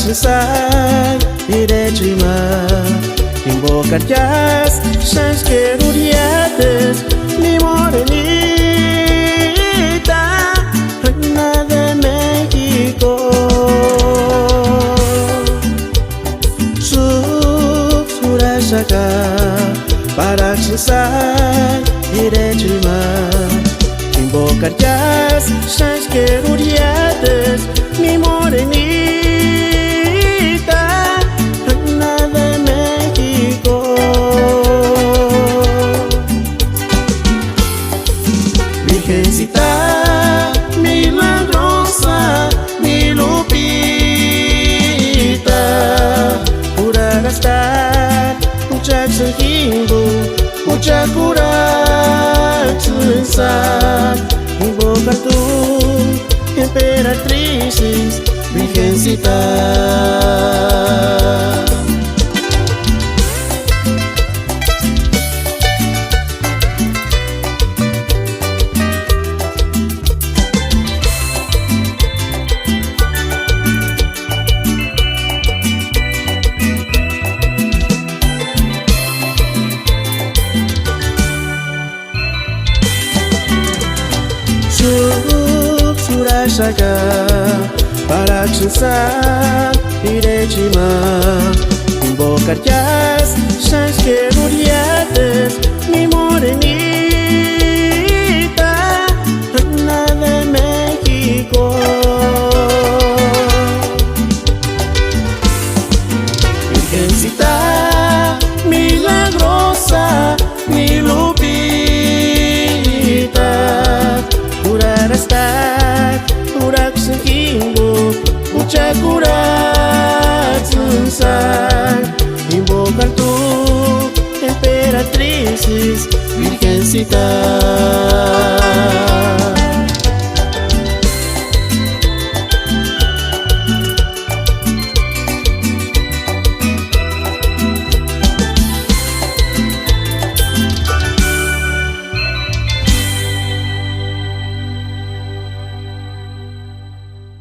Paraxysai, Irejima, Invocar-Jazz, Sans Queruriates, mi morenita, reina de México. Surashaka, Paraxysai, Irejima, Invocar-Jazz, Sans Queruriates, mi morenita, reina de México. Virgencita milagrosa, mi Lupita, pura gastar, mucha exigimbo, mucha cura, invocar tú, emperatrices, Virgencita. Surashaka, Paraxysai, Irejima, Invocar-Jazz,